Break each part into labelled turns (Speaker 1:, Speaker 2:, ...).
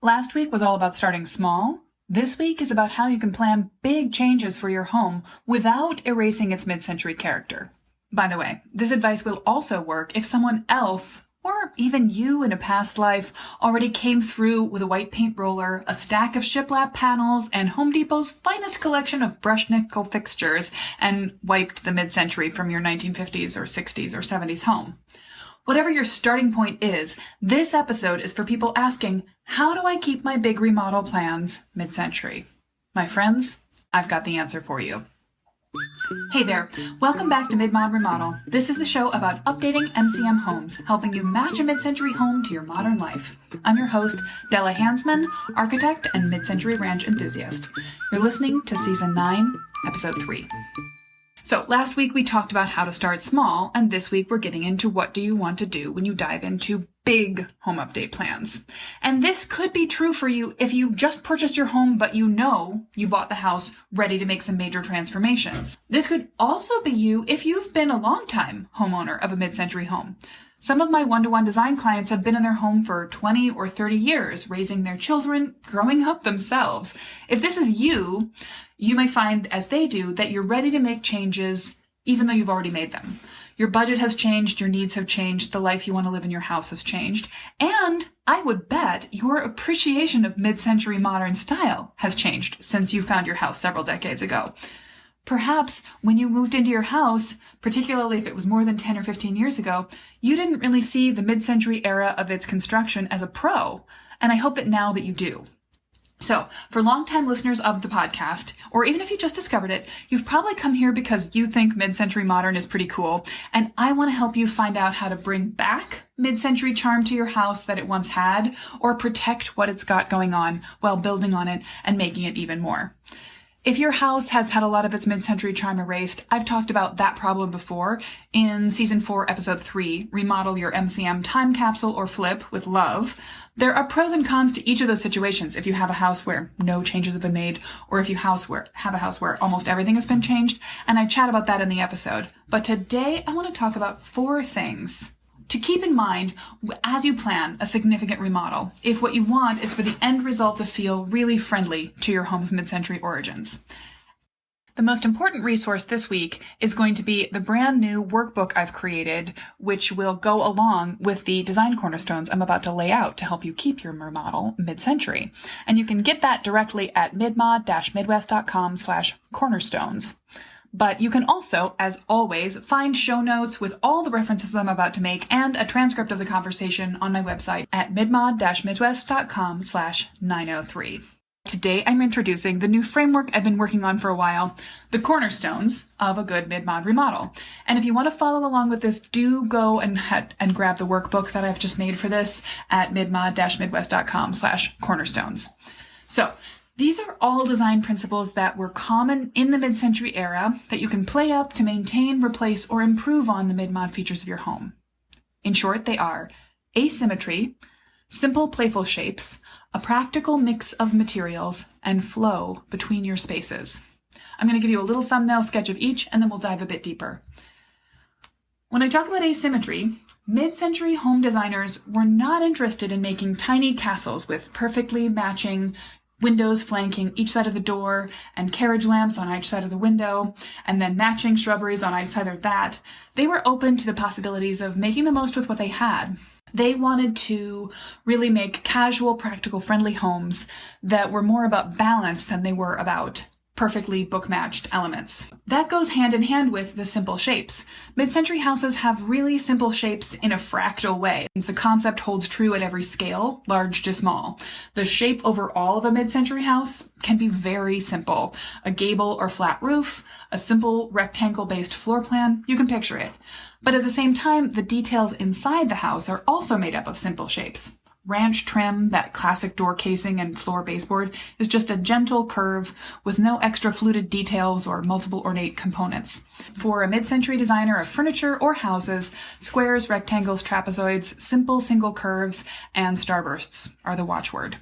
Speaker 1: Last week was all about starting small. This week is about how you can plan big changes for your home without erasing its mid-century character. By the way, this advice will also work if someone else, or even you in a past life, already came through with a white paint roller, a stack of shiplap panels, and Home Depot's finest collection of brushed nickel fixtures and wiped the mid-century from your 1950s or 60s or 70s home. Whatever your starting point is, this episode is for people asking, how do I keep my big remodel plans mid-century? My friends, I've got the answer for you. Hey there, welcome back to Mid-Mod Remodel. This is the show about updating MCM homes, helping you match a mid-century home to your modern life. I'm your host, Della Hansman, architect and mid-century ranch enthusiast. You're listening to Season 9, Episode 3. So last week we talked about how to start small, and this week we're getting into what do you want to do when you dive into big home update plans. And this could be true for you if you just purchased your home, but you know you bought the house ready to make some major transformations. This could also be you if you've been a long-time homeowner of a mid-century home. Some of my one-to-one design clients have been in their home for 20 or 30 years, raising their children, growing up themselves. If this is you, you may find, as they do, that you're ready to make changes even though you've already made them. Your budget has changed, your needs have changed, the life you want to live in your house has changed, and I would bet your appreciation of mid-century modern style has changed since you found your house several decades ago. Perhaps when you moved into your house, particularly if it was more than 10 or 15 years ago, you didn't really see the mid-century era of its construction as a pro, and I hope that now that you do. So, for longtime listeners of the podcast, or even if you just discovered it, you've probably come here because you think mid-century modern is pretty cool, and I want to help you find out how to bring back mid-century charm to your house that it once had, or protect what it's got going on while building on it and making it even more. If your house has had a lot of its mid-century charm erased, I've talked about that problem before in Season 4, Episode 3, Remodel Your MCM Time Capsule or Flip with Love. There are pros and cons to each of those situations if you have a house where no changes have been made, or if you have a house where almost everything has been changed, and I chat about that in the episode. But today I want to talk about 4 things to keep in mind as you plan a significant remodel, if what you want is for the end result to feel really friendly to your home's mid-century origins. The most important resource this week is going to be the brand new workbook I've created, which will go along with the design cornerstones I'm about to lay out to help you keep your remodel mid-century. And you can get that directly at midmod-midwest.com/cornerstones. But you can also, as always, find show notes with all the references I'm about to make and a transcript of the conversation on my website at midmod-midwest.com/903. Today I'm introducing the new framework I've been working on for a while, the cornerstones of a good mid-mod remodel. And if you want to follow along with this, do go and grab the workbook that I've just made for this at midmod-midwest.com/cornerstones. So, these are all design principles that were common in the mid-century era that you can play up to maintain, replace, or improve on the mid-mod features of your home. In short, they are asymmetry, simple playful shapes, a practical mix of materials, and flow between your spaces. I'm going to give you a little thumbnail sketch of each, and then we'll dive a bit deeper. When I talk about asymmetry, mid-century home designers were not interested in making tiny castles with perfectly matching windows flanking each side of the door, and carriage lamps on each side of the window, and then matching shrubberies on each side of that. They were open to the possibilities of making the most with what they had. They wanted to really make casual, practical, friendly homes that were more about balance than they were about perfectly book-matched elements. That goes hand in hand with the simple shapes. Mid-century houses have really simple shapes in a fractal way. The concept holds true at every scale, large to small. The shape overall of a mid-century house can be very simple. A gable or flat roof, a simple rectangle-based floor plan, you can picture it. But at the same time, the details inside the house are also made up of simple shapes. Ranch trim, that classic door casing and floor baseboard, is just a gentle curve with no extra fluted details or multiple ornate components. For a mid-century designer of furniture or houses, squares, rectangles, trapezoids, simple single curves, and starbursts are the watchword.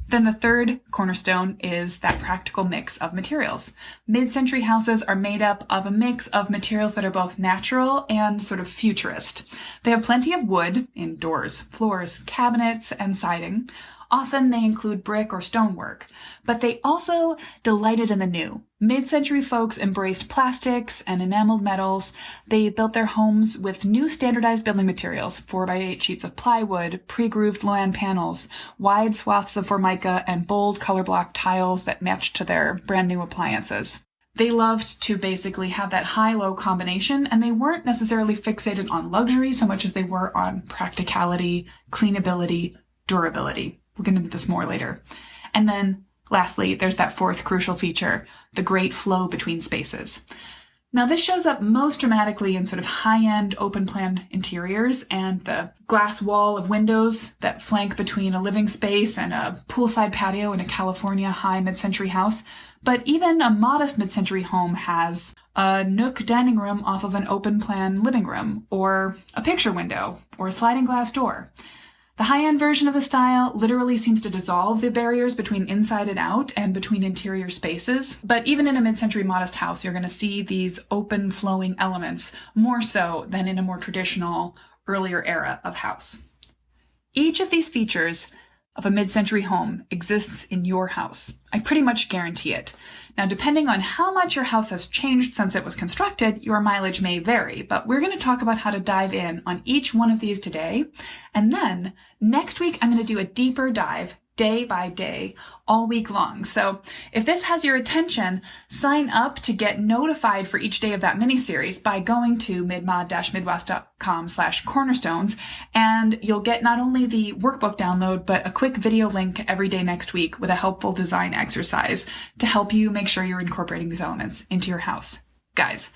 Speaker 1: Then the third cornerstone is that practical mix of materials. Mid-century houses are made up of a mix of materials that are both natural and sort of futurist. They have plenty of wood in doors, floors, cabinets, and siding. Often they include brick or stonework, but they also delighted in the new. Mid-century folks embraced plastics and enameled metals. They built their homes with new standardized building materials, 4x8 sheets of plywood, pre-grooved low-end panels, wide swaths of formica, and bold color block tiles that matched to their brand new appliances. They loved to basically have that high-low combination, and they weren't necessarily fixated on luxury so much as they were on practicality, cleanability, durability. We'll get into this more later. And then, lastly, there's that fourth crucial feature, the great flow between spaces. Now, this shows up most dramatically in sort of high-end open-plan interiors and the glass wall of windows that flank between a living space and a poolside patio in a California high mid-century house. But even a modest mid-century home has a nook dining room off of an open-plan living room, or a picture window, or a sliding glass door. The high-end version of the style literally seems to dissolve the barriers between inside and out and between interior spaces. But even in a mid-century modest house, you're going to see these open flowing elements more so than in a more traditional earlier era of house. Each of these features of a mid-century home exists in your house. I pretty much guarantee it. Now, depending on how much your house has changed since it was constructed, your mileage may vary, but we're going to talk about how to dive in on each one of these today. And then next week, I'm going to do a deeper dive day by day, all week long. So if this has your attention, sign up to get notified for each day of that mini-series by going to midmod-midwest.com/cornerstones, and you'll get not only the workbook download, but a quick video link every day next week with a helpful design exercise to help you make sure you're incorporating these elements into your house. Guys,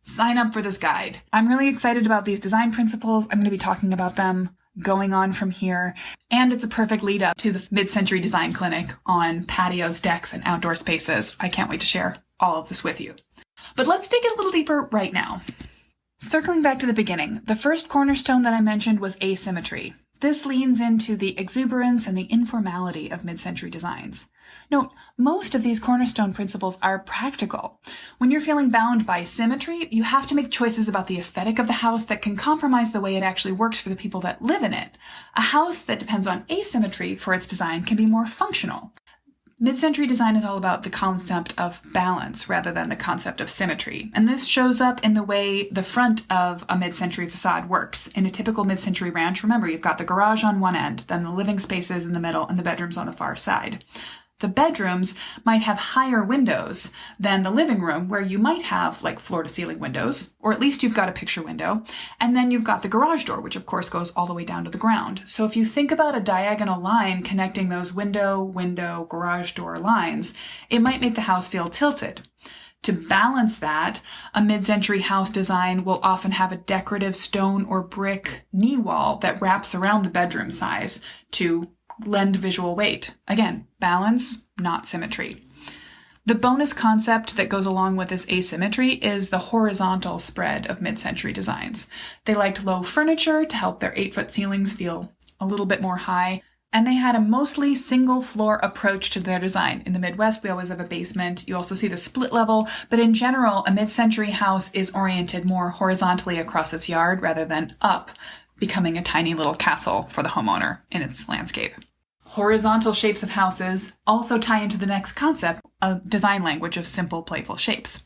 Speaker 1: sign up for this guide. I'm really excited about these design principles. I'm going to be talking about them going on from here, and it's a perfect lead up to the mid-century design clinic on patios, decks, and outdoor spaces. I can't wait to share all of this with you. But let's dig in a little deeper right now. Circling back to the beginning, the first cornerstone that I mentioned was asymmetry. This leans into the exuberance and the informality of mid-century designs. Note, most of these cornerstone principles are practical. When you're feeling bound by symmetry, you have to make choices about the aesthetic of the house that can compromise the way it actually works for the people that live in it. A house that depends on asymmetry for its design can be more functional. Mid-century design is all about the concept of balance rather than the concept of symmetry. And this shows up in the way the front of a mid-century facade works. In a typical mid-century ranch, remember, you've got the garage on one end, then the living spaces in the middle, and the bedrooms on the far side. The bedrooms might have higher windows than the living room, where you might have like floor-to-ceiling windows, or at least you've got a picture window. And then you've got the garage door, which of course goes all the way down to the ground. So if you think about a diagonal line connecting those window, garage door lines, it might make the house feel tilted. To balance that, a mid-century house design will often have a decorative stone or brick knee wall that wraps around the bedroom size to lend visual weight. Again, balance, not symmetry. The bonus concept that goes along with this asymmetry is the horizontal spread of mid-century designs. They liked low furniture to help their 8-foot ceilings feel a little bit more high, and they had a mostly single-floor approach to their design. In the Midwest, we always have a basement. You also see the split level, but in general, a mid-century house is oriented more horizontally across its yard rather than up, becoming a tiny little castle for the homeowner in its landscape. Horizontal shapes of houses also tie into the next concept, a design language of simple, playful shapes.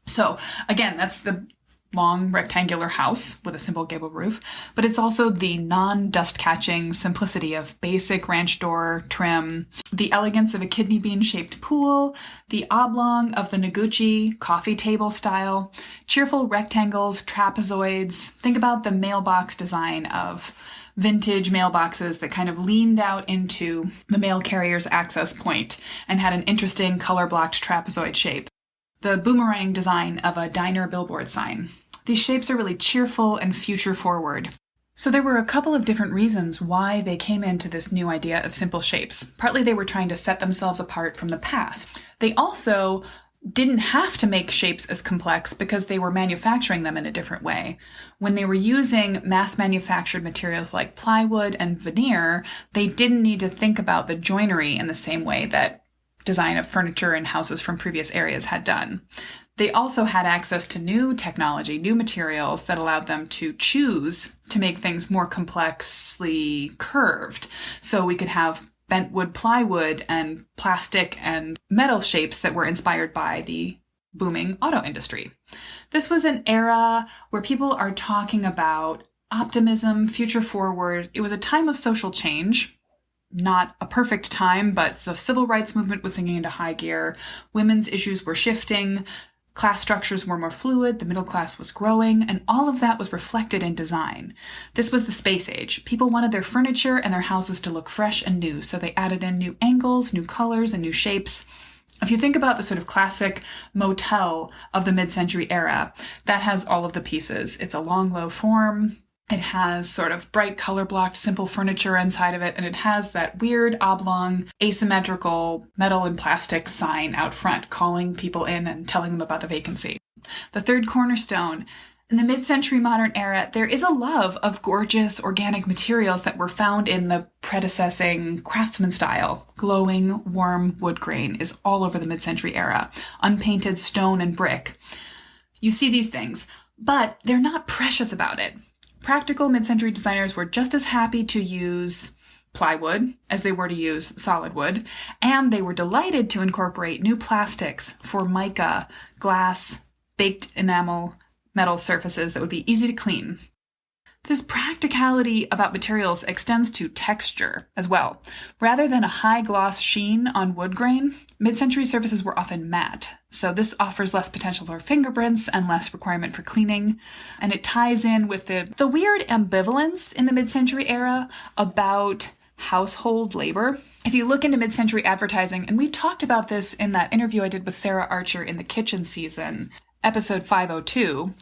Speaker 1: So again, that's the long rectangular house with a simple gable roof, but it's also the non-dust catching simplicity of basic ranch door trim, the elegance of a kidney bean shaped pool, the oblong of the Noguchi coffee table style, cheerful rectangles, trapezoids. Think about the mailbox design of vintage mailboxes that kind of leaned out into the mail carrier's access point and had an interesting color-blocked trapezoid shape. The boomerang design of a diner billboard sign. These shapes are really cheerful and future-forward. So there were a couple of different reasons why they came into this new idea of simple shapes. Partly they were trying to set themselves apart from the past. They also didn't have to make shapes as complex because they were manufacturing them in a different way. When they were using mass-manufactured materials like plywood and veneer, they didn't need to think about the joinery in the same way that design of furniture and houses from previous eras had done. They also had access to new technology, new materials that allowed them to choose to make things more complexly curved. So we could have bent wood plywood and plastic and metal shapes that were inspired by the booming auto industry. This was an era where people are talking about optimism, future forward. It was a time of social change. Not a perfect time, but the civil rights movement was sinking into high gear. Women's issues were shifting. Class structures were more fluid, the middle class was growing, and all of that was reflected in design. This was the space age. People wanted their furniture and their houses to look fresh and new, so they added in new angles, new colors, and new shapes. If you think about the sort of classic motel of the mid-century era, that has all of the pieces. It's a long, low form. It has sort of bright color-blocked, simple furniture inside of it, and it has that weird, oblong, asymmetrical metal and plastic sign out front calling people in and telling them about the vacancy. The third cornerstone. In the mid-century modern era, there is a love of gorgeous organic materials that were found in the predecessing craftsman style. Glowing, warm wood grain is all over the mid-century era. Unpainted stone and brick. You see these things, but they're not precious about it. Practical mid-century designers were just as happy to use plywood as they were to use solid wood, and they were delighted to incorporate new plastics for mica, glass, baked enamel, metal surfaces that would be easy to clean. This practicality about materials extends to texture as well. Rather than a high gloss sheen on wood grain, mid-century surfaces were often matte. So this offers less potential for fingerprints and less requirement for cleaning. And it ties in with the weird ambivalence in the mid-century era about household labor. If you look into mid-century advertising, and we've talked about this in that interview I did with Sarah Archer in the kitchen season, episode 502,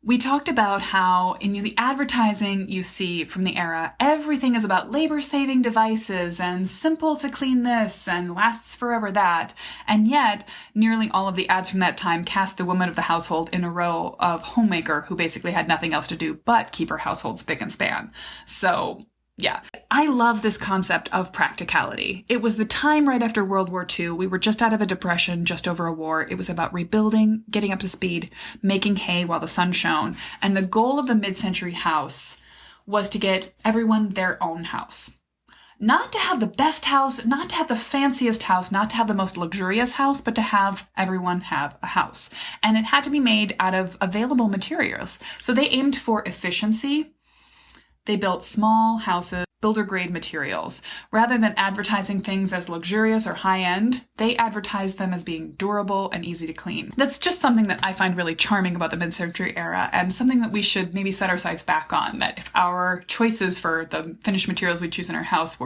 Speaker 1: we talked about how in the advertising you see from the era, everything is about labor-saving devices and simple to clean this and lasts forever that. And yet, nearly all of the ads from that time cast the woman of the household in a role of homemaker who basically had nothing else to do but keep her household spick and span. So, yeah. I love this concept of practicality. It was the time right after World War II. We were just out of a depression, just over a war. It was about rebuilding, getting up to speed, making hay while the sun shone. And the goal of the mid-century house was to get everyone their own house. Not to have the best house, not to have the fanciest house, not to have the most luxurious house, but to have everyone have a house. And it had to be made out of available materials. So they aimed for efficiency. They built small houses, builder-grade materials. Rather than advertising things as luxurious or high-end, they advertised them as being durable and easy to clean. That's just something that I find really charming about the mid-century era, and something that we should maybe set our sights back on, that if our choices for the finished materials we choose in our house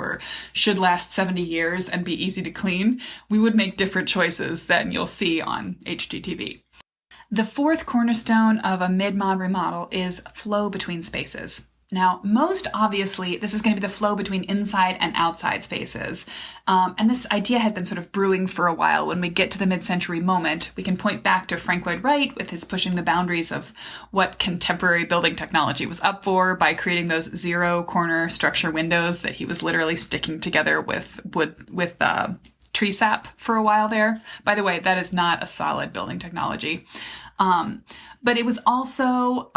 Speaker 1: should last 70 years and be easy to clean, we would make different choices than you'll see on HGTV. The fourth cornerstone of a mid-mod remodel is flow between spaces. Now, most obviously, this is going to be the flow between inside and outside spaces. And this idea had been sort of brewing for a while. When we get to the mid-century moment, we can point back to Frank Lloyd Wright with his pushing the boundaries of what contemporary building technology was up for by creating those zero corner structure windows that he was literally sticking together with tree sap for a while there. By the way, that is not a solid building technology. But it was also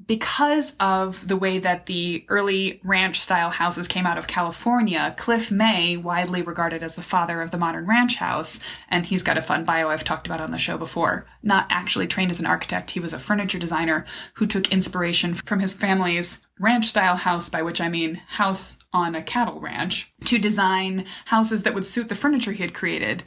Speaker 1: because of the way that the early ranch-style houses came out of California. Cliff May, widely regarded as the father of the modern ranch house, and he's got a fun bio I've talked about on the show before. Not actually trained as an architect, he was a furniture designer who took inspiration from his family's ranch-style house, by which I mean house on a cattle ranch, to design houses that would suit the furniture he had created.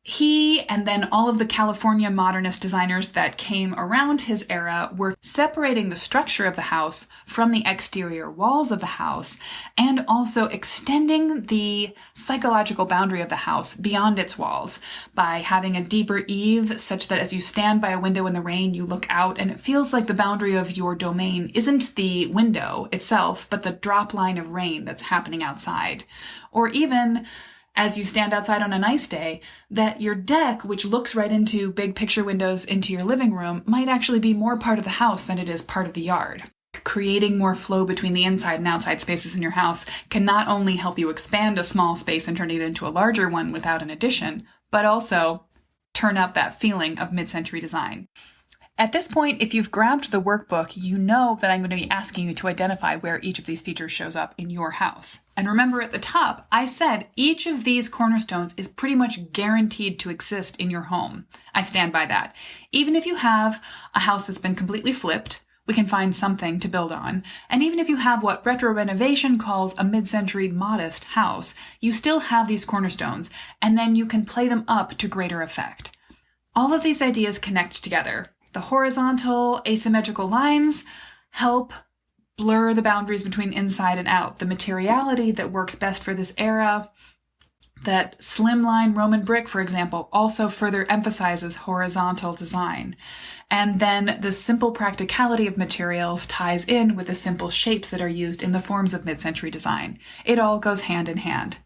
Speaker 1: He and then all of the California modernist designers that came around his era were separating the structure of the house from the exterior walls of the house, and also extending the psychological boundary of the house beyond its walls by having a deeper eave such that as you stand by a window in the rain, you look out and it feels like the boundary of your domain isn't the window itself, but the drop line of rain that's happening outside. Or even as you stand outside on a nice day, that your deck, which looks right into big picture windows into your living room, might actually be more part of the house than it is part of the yard. Creating more flow between the inside and outside spaces in your house can not only help you expand a small space and turn it into a larger one without an addition, but also turn up that feeling of mid-century design. At this point, if you've grabbed the workbook, you know that I'm going to be asking you to identify where each of these features shows up in your house. And remember at the top, I said each of these cornerstones is pretty much guaranteed to exist in your home. I stand by that. Even if you have a house that's been completely flipped, we can find something to build on. And even if you have what retro renovation calls a mid-century modest house, you still have these cornerstones, and then you can play them up to greater effect. All of these ideas connect together. The horizontal asymmetrical lines help blur the boundaries between inside and out. The materiality that works best for this era, that slimline Roman brick, for example, also further emphasizes horizontal design. And then the simple practicality of materials ties in with the simple shapes that are used in the forms of mid-century design. It all goes hand in hand.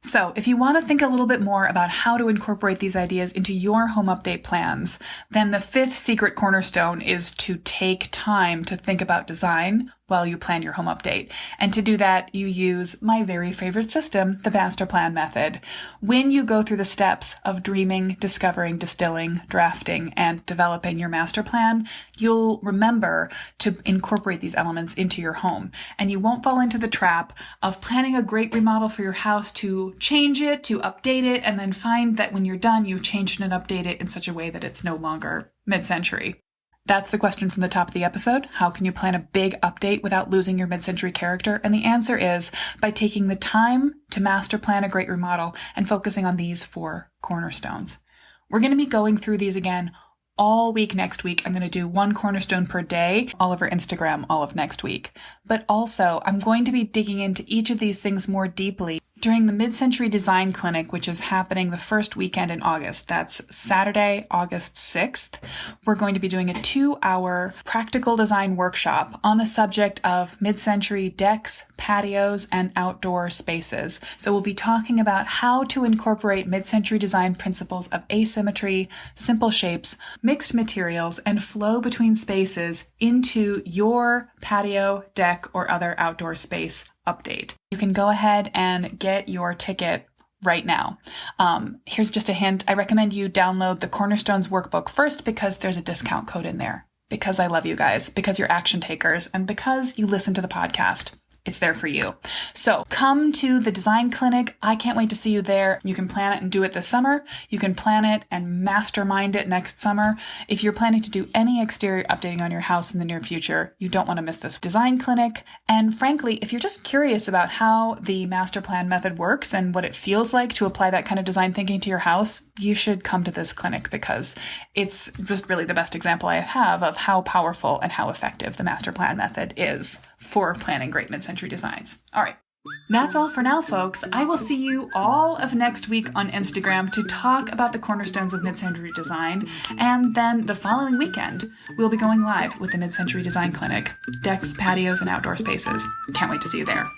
Speaker 1: So if you want to think a little bit more about how to incorporate these ideas into your home update plans, then the fifth secret cornerstone is to take time to think about design while you plan your home update. And to do that, you use my very favorite system, the master plan method. When you go through the steps of dreaming, discovering, distilling, drafting, and developing your master plan, you'll remember to incorporate these elements into your home. And you won't fall into the trap of planning a great remodel for your house to change it, to update it, and then find that when you're done, you've changed and updated it in such a way that it's no longer mid-century. That's the question from the top of the episode. How can you plan a big update without losing your mid-century character? And the answer is by taking the time to master plan a great remodel and focusing on these 4 cornerstones. We're going to be going through these again all week next week. I'm going to do 1 cornerstone per day, all over Instagram, all of next week. But also, I'm going to be digging into each of these things more deeply during the Mid-Century Design Clinic, which is happening the first weekend in August. That's Saturday, August 6th. We're going to be doing a 2-hour practical design workshop on the subject of mid-century decks, patios, and outdoor spaces. So we'll be talking about how to incorporate mid-century design principles of asymmetry, simple shapes, mixed materials, and flow between spaces into your patio, deck, or other outdoor space update. You can go ahead and get your ticket right now. Here's just a hint. I recommend you download the Cornerstones workbook first because there's a discount code in there. Because I love you guys, because you're action takers, and because you listen to the podcast. It's there for you. So come to the design clinic. I can't wait to see you there. You can plan it and do it this summer. You can plan it and mastermind it next summer. If you're planning to do any exterior updating on your house in the near future, you don't want to miss this design clinic. And frankly, if you're just curious about how the master plan method works and what it feels like to apply that kind of design thinking to your house, you should come to this clinic because it's just really the best example I have of how powerful and how effective the master plan method is for planning great mid-century designs. All right. That's all for now, folks. I will see you all of next week on Instagram to talk about the cornerstones of mid-century design. And then the following weekend, we'll be going live with the Mid-Century Design Clinic, decks, patios, and outdoor spaces. Can't wait to see you there.